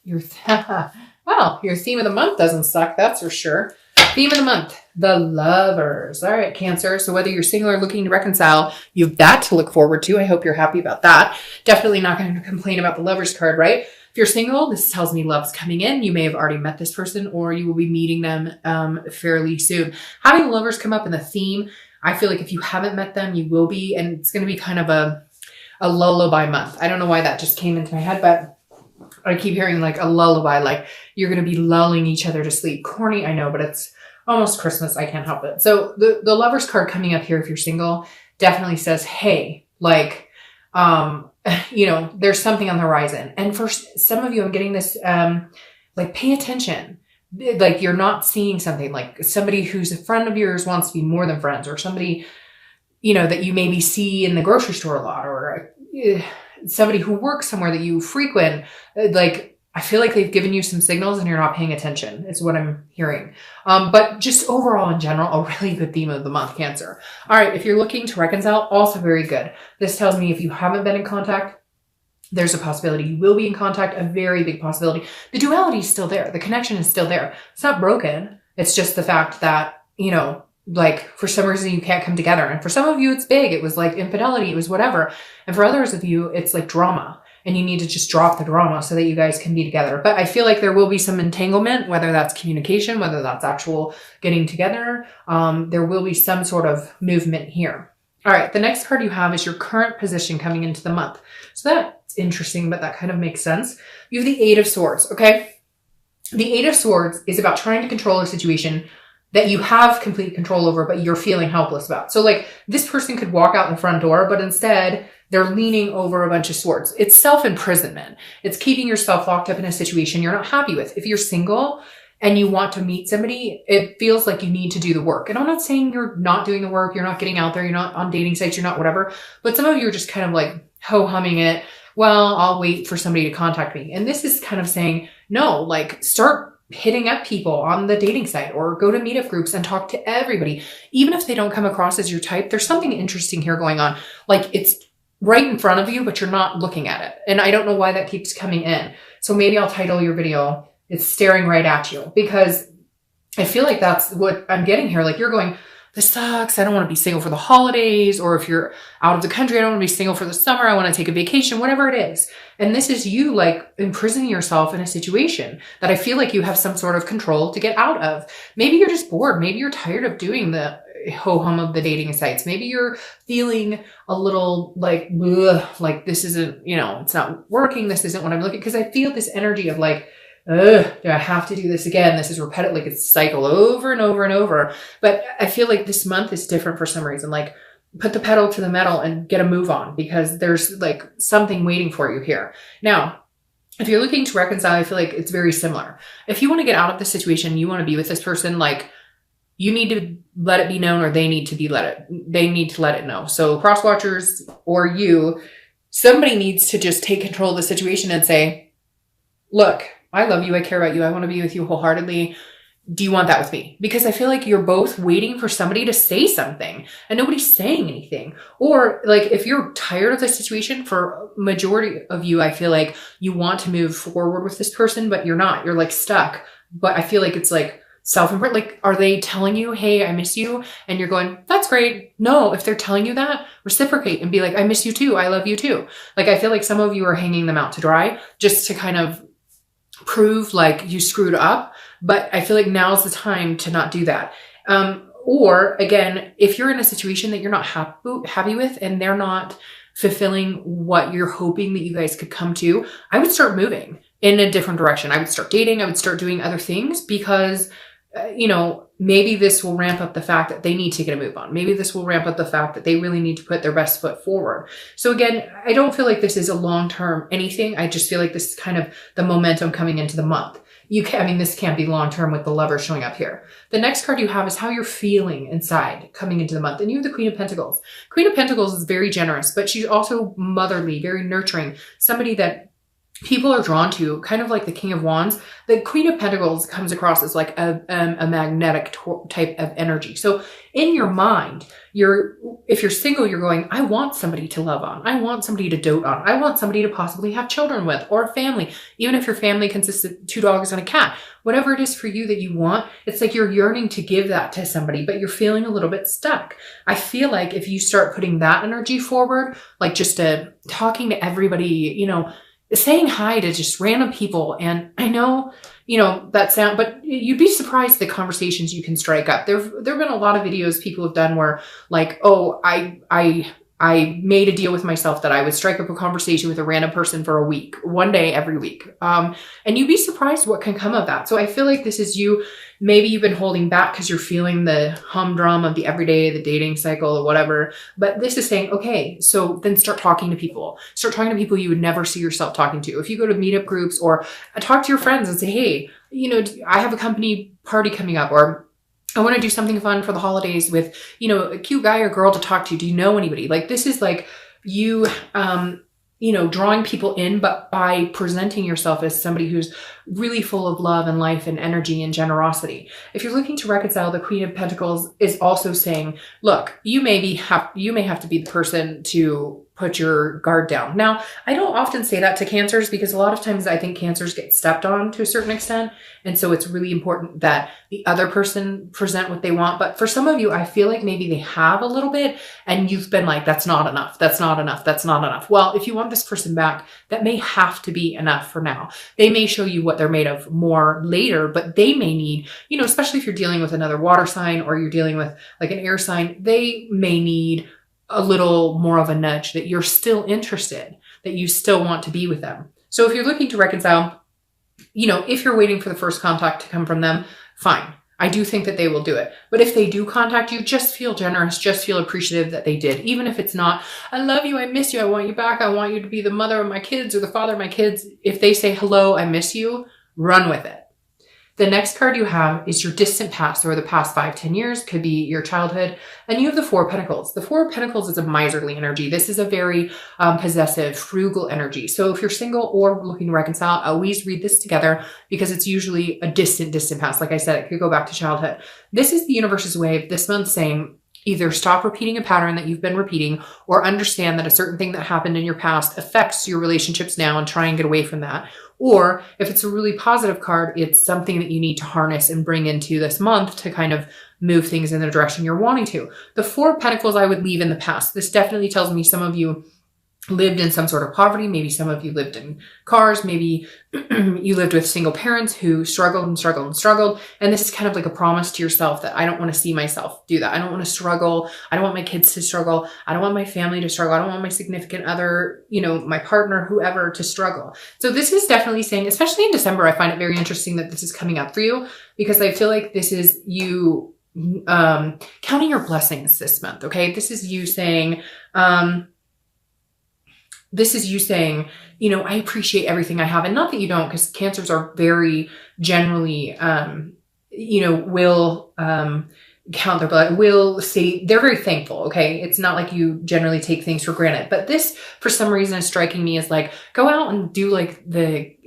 Well, your theme of the month doesn't suck, that's for sure. Theme of the month, the lovers. All right, Cancer. So whether you're single or looking to reconcile, you have that to look forward to. I hope you're happy about that. Definitely not going to complain about the lovers card, right? If you're single, this tells me love's coming in. You may have already met this person or you will be meeting them fairly soon. Having the lovers come up in the theme, I feel like if you haven't met them, you will be. And it's going to be kind of a lullaby month. I don't know why that just came into my head, but I keep hearing like a lullaby, like you're going to be lulling each other to sleep. Corny, I know, but it's almost Christmas. I can't help it. So the lovers card coming up here, if you're single, definitely says, hey, like, there's something on the horizon. And for some of you, I'm getting this, like, pay attention. Like you're not seeing something, like somebody who's a friend of yours wants to be more than friends, or somebody, that you maybe see in the grocery store a lot, or somebody who works somewhere that you frequent. Like, I feel like they've given you some signals and you're not paying attention is what I'm hearing. But just overall in general, a really good theme of the month, Cancer. All right. If you're looking to reconcile, also very good. This tells me if you haven't been in contact, there's a possibility you will be in contact, a very big possibility. The duality is still there. The connection is still there. It's not broken. It's just the fact that, like for some reason you can't come together. And for some of you, it's big. It was like infidelity. It was whatever. And for others of you, it's like drama. And you need to just drop the drama so that you guys can be together. But I feel like there will be some entanglement, whether that's communication, whether that's actual getting together. There will be some sort of movement here. All right. The next card you have is your current position coming into the month. So that's interesting, but that kind of makes sense. You have the Eight of Swords. Okay. The Eight of Swords is about trying to control a situation that you have complete control over, but you're feeling helpless about. So like this person could walk out the front door, but instead they're leaning over a bunch of swords. It's self-imprisonment. It's keeping yourself locked up in a situation you're not happy with. If you're single and you want to meet somebody, it feels like you need to do the work. And I'm not saying you're not doing the work. You're not getting out there. You're not on dating sites. You're not whatever. But some of you are just kind of like ho-humming it. Well, I'll wait for somebody to contact me. And this is kind of saying, no, like start hitting up people on the dating site or go to meetup groups and talk to everybody. Even if they don't come across as your type, there's something interesting here going on. Like it's right in front of you, but you're not looking at it. And I don't know why that keeps coming in. So maybe I'll title your video, It's Staring Right at You, because I feel like that's what I'm getting here. Like you're going, this sucks. I don't want to be single for the holidays. Or if you're out of the country, I don't want to be single for the summer. I want to take a vacation, whatever it is. And this is you like imprisoning yourself in a situation that I feel like you have some sort of control to get out of. Maybe you're just bored. Maybe you're tired of doing the ho-hum of the dating sites. Maybe you're feeling a little like, ugh, like this isn't, it's not working. This isn't what I'm looking, because I feel this energy of like, ugh, do I have to do this again? This is repetitive, like it's cycle over and over and over. But I feel like this month is different for some reason. Like put the pedal to the metal and get a move on, because there's like something waiting for you here. Now, if you're looking to reconcile, I feel like it's very similar. If you want to get out of the situation, you want to be with this person, like you need to let it be known, or they need to let it know. So cross watchers or you, somebody needs to just take control of the situation and say, look, I love you. I care about you. I want to be with you wholeheartedly. Do you want that with me? Because I feel like you're both waiting for somebody to say something and nobody's saying anything. Or like if you're tired of the situation, for majority of you, I feel like you want to move forward with this person, but you're not. You're like stuck. But I feel like it's like self-imprisonment. Like, are they telling you, hey, I miss you? And you're going, that's great. No, if they're telling you that, reciprocate and be like, I miss you too. I love you too. Like, I feel like some of you are hanging them out to dry just to kind of prove like you screwed up. But I feel like now's the time to not do that. Or again, if you're in a situation that you're not happy with and they're not fulfilling what you're hoping that you guys could come to, I would start moving in a different direction. I would start dating. I would start doing other things, because maybe this will ramp up the fact that they need to get a move on. Maybe this will ramp up the fact that they really need to put their best foot forward. So again, I don't feel like this is a long-term anything. I just feel like this is kind of the momentum coming into the month. This can't be long-term with the lover showing up here. The next card you have is how you're feeling inside coming into the month. And you have the Queen of Pentacles. Queen of Pentacles is very generous, but she's also motherly, very nurturing, somebody that people are drawn to, kind of like the King of Wands. The Queen of Pentacles comes across as like a magnetic type of energy. So in your mind, if you're single, you're going, I want somebody to love on. I want somebody to dote on. I want somebody to possibly have children with, or a family. Even if your family consists of 2 dogs and a cat, whatever it is for you that you want, it's like you're yearning to give that to somebody, but you're feeling a little bit stuck. I feel like if you start putting that energy forward, like just talking to everybody, you know, saying hi to just random people. And I know, you know, but you'd be surprised the conversations you can strike up. There've been a lot of videos people have done where like, oh, I made a deal with myself that I would strike up a conversation with a random person for a week, one day every week. And you'd be surprised what can come of that. So I feel like this is you. Maybe you've been holding back because you're feeling the humdrum of the everyday, the dating cycle or whatever. But this is saying, okay, so then start talking to people. Start talking to people you would never see yourself talking to. If you go to meetup groups or talk to your friends and say, hey, you know, I have a company party coming up, or I want to do something fun for the holidays with, you know, a cute guy or girl to talk to. Do you know anybody? Like this is like you, you know, drawing people in, but by presenting yourself as somebody who's really full of love and life and energy and generosity. If you're looking to reconcile, the Queen of Pentacles is also saying, look, you may have to be the person to put your guard down. Now, I don't often say that to Cancers because a lot of times I think Cancers get stepped on to a certain extent. And so it's really important that the other person present what they want. But for some of you, I feel like maybe they have a little bit and you've been like, that's not enough. That's not enough. That's not enough. Well, if you want this person back, that may have to be enough for now. They may show you what they're made of more later, but they may need, you know, especially if you're dealing with another water sign or you're dealing with like an air sign, they may need a little more of a nudge that you're still interested, that you still want to be with them. So if you're looking to reconcile, you know, if you're waiting for the first contact to come from them, fine. I do think that they will do it. But if they do contact you, just feel generous, just feel appreciative that they did. Even if it's not, I love you, I miss you, I want you back, I want you to be the mother of my kids or the father of my kids. If they say, hello, I miss you, run with it. The next card you have is your distant past, or the past 5-10 years, could be your childhood. And you have the Four of Pentacles. The Four of Pentacles is a miserly energy. This is a very possessive, frugal energy. So if you're single or looking to reconcile, always read this together because it's usually a distant past. Like I said, it could go back to childhood. This is the universe's way of this month saying, either stop repeating a pattern that you've been repeating or understand that a certain thing that happened in your past affects your relationships now and try and get away from that. Or if it's a really positive card, it's something that you need to harness and bring into this month to kind of move things in the direction you're wanting to. The Four of Pentacles I would leave in the past. This definitely tells me some of you lived in some sort of poverty. Maybe some of you lived in cars. Maybe you lived with single parents who struggled and struggled and struggled. And this is kind of like a promise to yourself that I don't want to see myself do that. I don't want to struggle. I don't want my kids to struggle. I don't want my family to struggle. I don't want my significant other, you know, my partner, whoever, to struggle. So this is definitely saying, especially in December, I find it very interesting that this is coming up for you because I feel like this is you counting your blessings this month. Okay. This is you saying, you know, I appreciate everything I have. And not that you don't, because Cancers are very generally, you know, will count their blood, will say they're very thankful. Okay. It's not like you generally take things for granted, but this for some reason is striking me as like, go out and do like the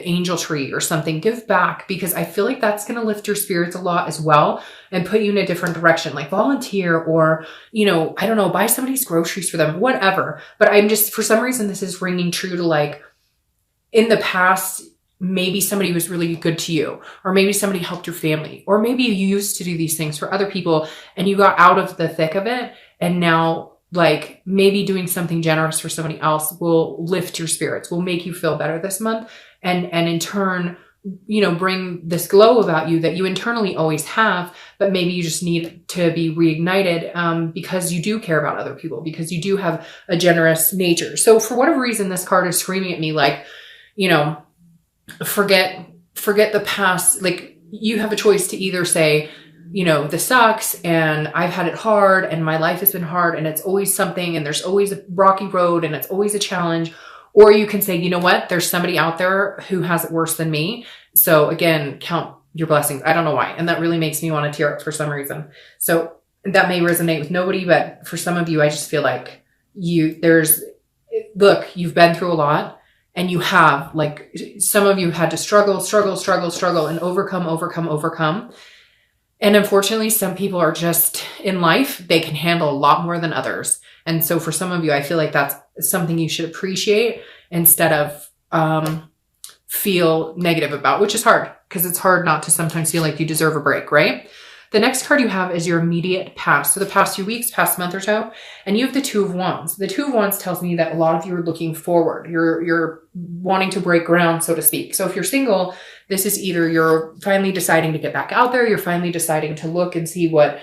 angel tree or something, give back, because I feel like that's going to lift your spirits a lot as well and put you in a different direction, like volunteer or, you know, I don't know, buy somebody's groceries for them, whatever. But I'm just, for some reason, this is ringing true to like in the past, maybe somebody was really good to you, or maybe somebody helped your family, or maybe you used to do these things for other people and you got out of the thick of it. And now like maybe doing something generous for somebody else will lift your spirits, will make you feel better this month. And in turn, you know, bring this glow about you that you internally always have, but maybe you just need to be reignited because you do care about other people, because you do have a generous nature. So for whatever reason, this card is screaming at me like, you know, forget the past. Like you have a choice to either say, you know, this sucks and I've had it hard and my life has been hard and it's always something and there's always a rocky road and it's always a challenge. Or you can say, you know what, there's somebody out there who has it worse than me. So again, count your blessings. I don't know why. And that really makes me want to tear up for some reason. So that may resonate with nobody, but for some of you, I just feel like look, you've been through a lot. and you have, like, some of you had to struggle and overcome. And unfortunately, some people are just in life, they can handle a lot more than others. And so for some of you, I feel like that's something you should appreciate instead of feel negative about, which is hard because it's hard not to sometimes feel like you deserve a break, right? The next card you have is your immediate past. So the past few weeks, past month or so, and you have the Two of Wands. The Two of Wands tells me that a lot of you are looking forward. You're wanting to break ground, so to speak. So if you're single, this is either you're finally deciding to get back out there, you're finally deciding to look and see what,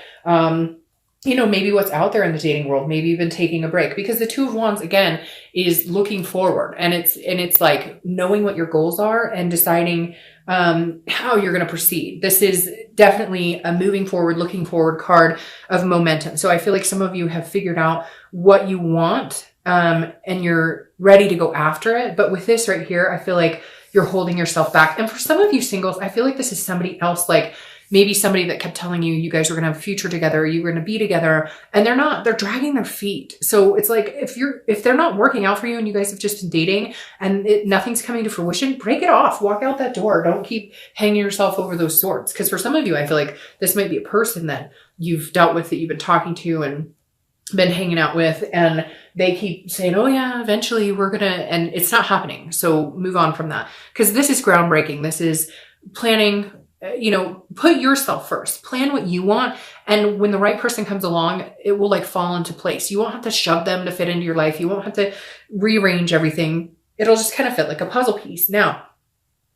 maybe what's out there in the dating world. Maybe you've been taking a break, because the Two of Wands, again, is looking forward, and it's like knowing what your goals are and deciding how you're going to proceed. This is definitely a moving forward, looking forward card of momentum. So I feel like some of you have figured out what you want, and you're ready to go after it. But with this right here, I feel like you're holding yourself back. And for some of you singles, I feel like this is somebody else, like maybe somebody that kept telling you, you guys were going to have a future together, you were going to be together, and they're dragging their feet. So it's like, if they're not working out for you and you guys have just been dating and nothing's coming to fruition, break it off, walk out that door. Don't keep hanging yourself over those swords. Because for some of you, I feel like this might be a person that you've dealt with, that you've been talking to and been hanging out with, and they keep saying, oh yeah, eventually we're gonna, and it's not happening. So move on from that, because this is groundbreaking. This is planning. Put yourself first, plan what you want. And when the right person comes along, it will like fall into place. You won't have to shove them to fit into your life. You won't have to rearrange everything. It'll just kind of fit like a puzzle piece. Now,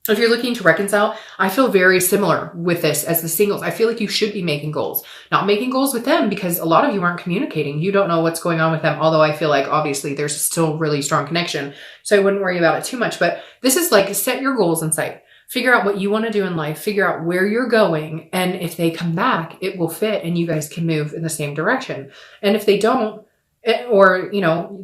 if you're looking to reconcile, I feel very similar with this as the singles. I feel like you should be making goals, not making goals with them, because a lot of you aren't communicating. You don't know what's going on with them. Although I feel like obviously there's still really strong connection. So I wouldn't worry about it too much, but this is like, set your goals in sight. Figure out what you want to do in life, figure out where you're going. And if they come back, it will fit and you guys can move in the same direction. And if they don't, or,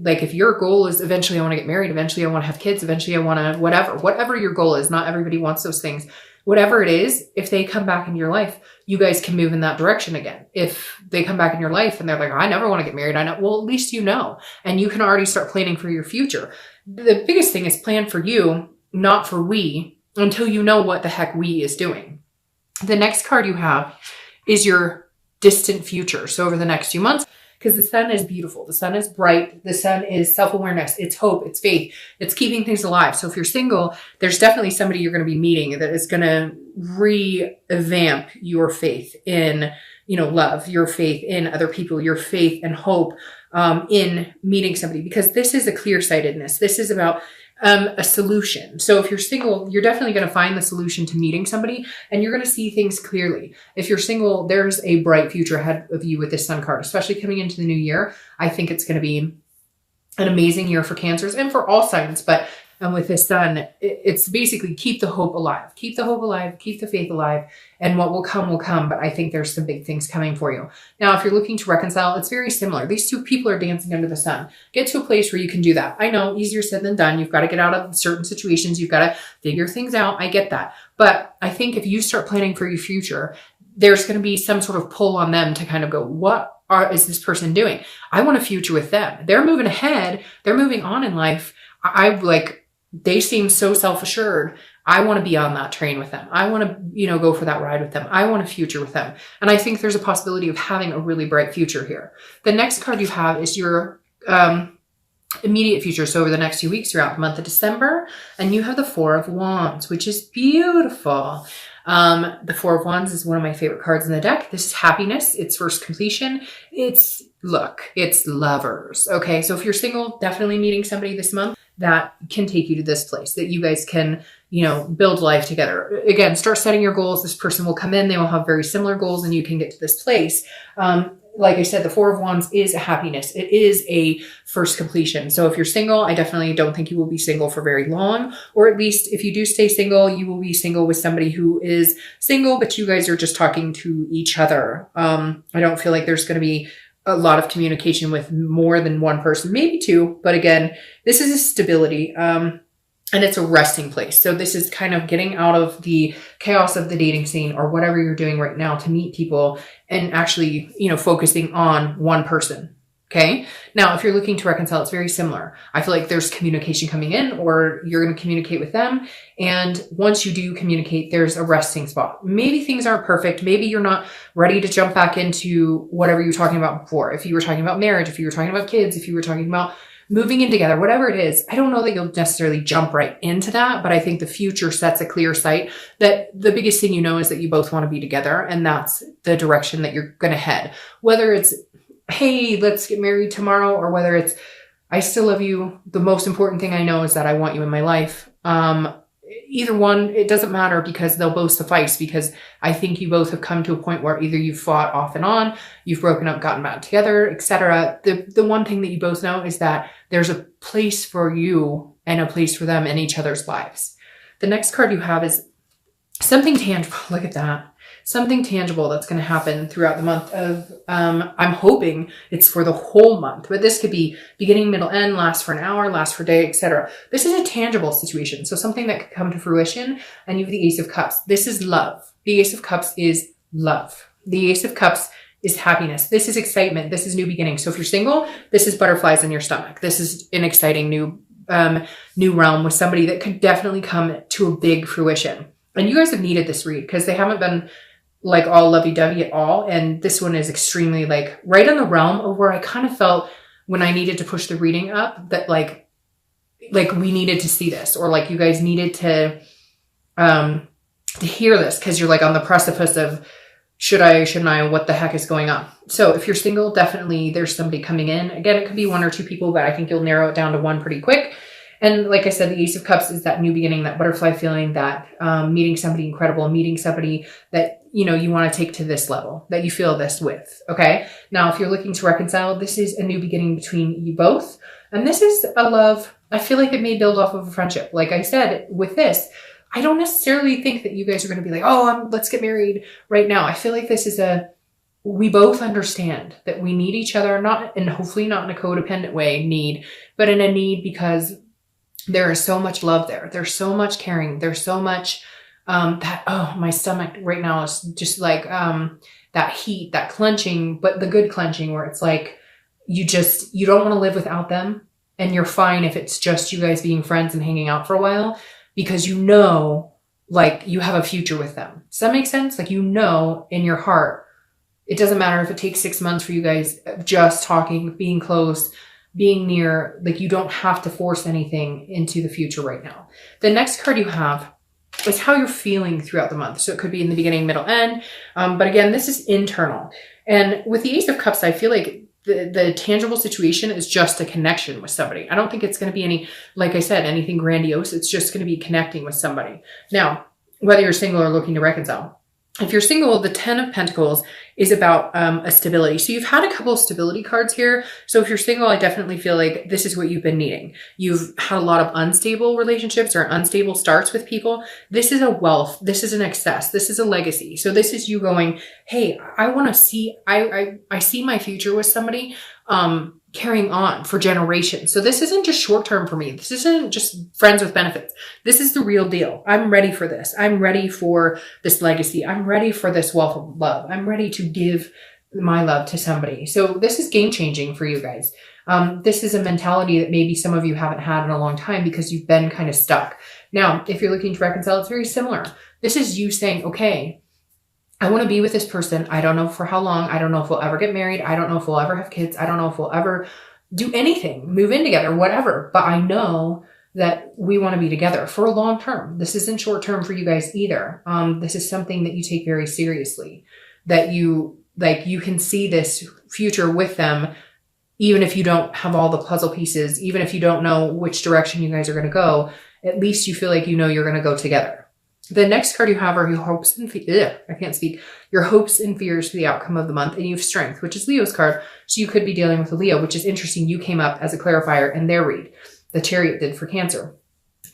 like if your goal is eventually I want to get married, eventually I want to have kids, eventually I want to, whatever your goal is, not everybody wants those things. Whatever it is, if they come back into your life, you guys can move in that direction again. If they come back in your life and they're like, I never want to get married, well, at least and you can already start planning for your future. The biggest thing is plan for you, not for we, until you know what the heck we is doing. The next card you have is your distant future. So over the next few months, because the sun is beautiful, the sun is bright, the sun is self-awareness, it's hope, it's faith, it's keeping things alive. So if you're single, there's definitely somebody you're going to be meeting that is going to revamp your faith in, love, your faith in other people, your faith and hope in meeting somebody, because this is a clear-sightedness. This is about a solution. So if you're single, you're definitely going to find the solution to meeting somebody, and you're going to see things clearly. If you're single, there's a bright future ahead of you with this sun card, especially coming into the new year. I think it's going to be an amazing year for Cancers and for all signs. But with this sun, it's basically keep the hope alive, keep the faith alive, and what will come will come. But I think there's some big things coming for you. Now, if you're looking to reconcile, it's very similar. These two people are dancing under the sun. Get to a place where you can do that. I know, easier said than done. You've got to get out of certain situations. You've got to figure things out. I get that. But I think if you start planning for your future, there's going to be some sort of pull on them to kind of go, what is this person doing? I want a future with them. They're moving ahead. They're moving on in life. They seem so self-assured. I want to be on that train with them. I want to, go for that ride with them. I want a future with them. And I think there's a possibility of having a really bright future here. The next card you have is your immediate future. So over the next few weeks, you're out the month of December, and you have the Four of Wands, which is beautiful. The Four of Wands is one of my favorite cards in the deck. This is happiness. It's first completion. It's lovers. Okay. So if you're single, definitely meeting somebody this month that can take you to this place, that you guys can, build life together. Again, start setting your goals. This person will come in, they will have very similar goals, and you can get to this place. Like I said, the Four of Wands is a happiness. It is a first completion. So if you're single, I definitely don't think you will be single for very long, or at least if you do stay single, you will be single with somebody who is single, but you guys are just talking to each other. I don't feel like there's going to be a lot of communication with more than one person, maybe two. But again, this is a stability, and it's a resting place. So this is kind of getting out of the chaos of the dating scene or whatever you're doing right now to meet people and actually, focusing on one person. Okay. Now, if you're looking to reconcile, it's very similar. I feel like there's communication coming in, or you're going to communicate with them. And once you do communicate, there's a resting spot. Maybe things aren't perfect. Maybe you're not ready to jump back into whatever you were talking about before. If you were talking about marriage, if you were talking about kids, if you were talking about moving in together, whatever it is, I don't know that you'll necessarily jump right into that, but I think the future sets a clear sight that the biggest thing you know is that you both want to be together, and that's the direction that you're going to head. Whether it's, hey, let's get married tomorrow, or whether it's, I still love you. The most important thing I know is that I want you in my life. Either one, it doesn't matter, because they'll both suffice, because I think you both have come to a point where either you've fought off and on, you've broken up, gotten back together, etc. The one thing that you both know is that there's a place for you and a place for them in each other's lives. The next card you have is something tangible. Look at that. Something tangible that's going to happen throughout the month of, I'm hoping it's for the whole month, but this could be beginning, middle, end, last for an hour, last for a day, etc. This is a tangible situation. So something that could come to fruition, and you have the Ace of Cups. This is love. The Ace of Cups is love. The Ace of Cups is happiness. This is excitement. This is new beginning. So if you're single, this is butterflies in your stomach. This is an exciting new realm with somebody that could definitely come to a big fruition. And you guys have needed this read, because they haven't been like all lovey-dovey at all. And this one is extremely like right in the realm of where I kind of felt when I needed to push the reading up that like we needed to see this, or like you guys needed to hear this, because you're like on the precipice of should I, shouldn't I, what the heck is going on? So if you're single, definitely there's somebody coming in. Again, it could be one or two people, but I think you'll narrow it down to one pretty quick. And like I said, the Ace of Cups is that new beginning, that butterfly feeling, that meeting somebody incredible, meeting somebody that, you know, you want to take to this level, that you feel this with. Okay. Now, if you're looking to reconcile, this is a new beginning between you both. And this is a love. I feel like it may build off of a friendship. Like I said, with this, I don't necessarily think that you guys are going to be like, oh, let's get married right now. I feel like this is we both understand that we need each other, not, and hopefully not in a codependent way, but in a need because there is so much love there. There's so much caring. There's so much my stomach right now is just like that heat, that clenching, but the good clenching where it's like you don't want to live without them, and you're fine if it's just you guys being friends and hanging out for a while, because you know, like, you have a future with them. Does that make sense? Like, you know, in your heart, it doesn't matter if it takes 6 months for you guys just talking, being close, being near, like, you don't have to force anything into the future right now. The next card you have is how you're feeling throughout the month. So it could be in the beginning, middle, end. But again, this is internal. And with the Ace of Cups, I feel like the tangible situation is just a connection with somebody. I don't think it's going to be any, like I said, anything grandiose. It's just going to be connecting with somebody. Now, whether you're single or looking to reconcile, if you're single, the 10 of Pentacles is about a stability. So you've had a couple of stability cards here. So if you're single, I definitely feel like this is what you've been needing. You've had a lot of unstable relationships or unstable starts with people. This is a wealth. This is an excess. This is a legacy. So this is you going, hey, I want to see, I see my future with somebody carrying on for generations. So this isn't just short term for me. This isn't just friends with benefits. This is the real deal. I'm ready for this. I'm ready for this legacy. I'm ready for this wealth of love. I'm ready to give my love to somebody. So this is game changing for you guys. This is a mentality that maybe some of you haven't had in a long time because you've been kind of stuck. Now, if you're looking to reconcile, it's very similar. This is you saying, okay, I want to be with this person. I don't know for how long. I don't know if we'll ever get married. I don't know if we'll ever have kids. I don't know if we'll ever do anything, move in together, whatever. But I know that we want to be together for a long term. This isn't short term for you guys either. This is something that you take very seriously, that you can see this future with them, even if you don't have all the puzzle pieces, even if you don't know which direction you guys are going to go, at least you feel like you know you're going to go together. The next card you have are your hopes and your hopes and fears for the outcome of the month. And you have strength, which is Leo's card. So you could be dealing with a Leo, which is interesting. You came up as a clarifier in their read. The Chariot did for Cancer.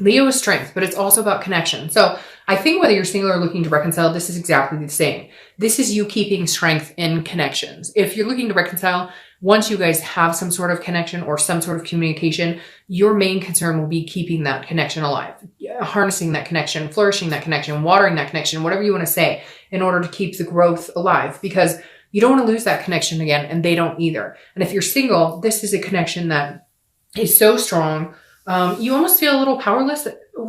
Leo is strength, but it's also about connection. So I think whether you're single or looking to reconcile, this is exactly the same. This is you keeping strength in connections. If you're looking to reconcile, once you guys have some sort of connection or some sort of communication, your main concern will be keeping that connection alive, harnessing that connection, flourishing that connection, watering that connection, whatever you want to say, in order to keep the growth alive. Because You don't want to lose that connection again, and they don't either. And if you're single, this is a connection that is so strong. You almost feel a little powerless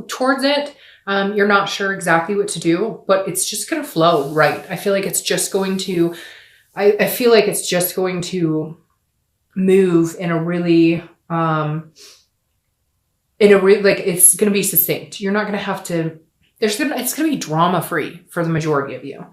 towards it. You're not sure exactly what to do, but it's just going to flow right. I feel like it's just going to, I feel like it's just going to move in a really, like it's going to be succinct. You're not going to have to, it's going to be drama free for the majority of you.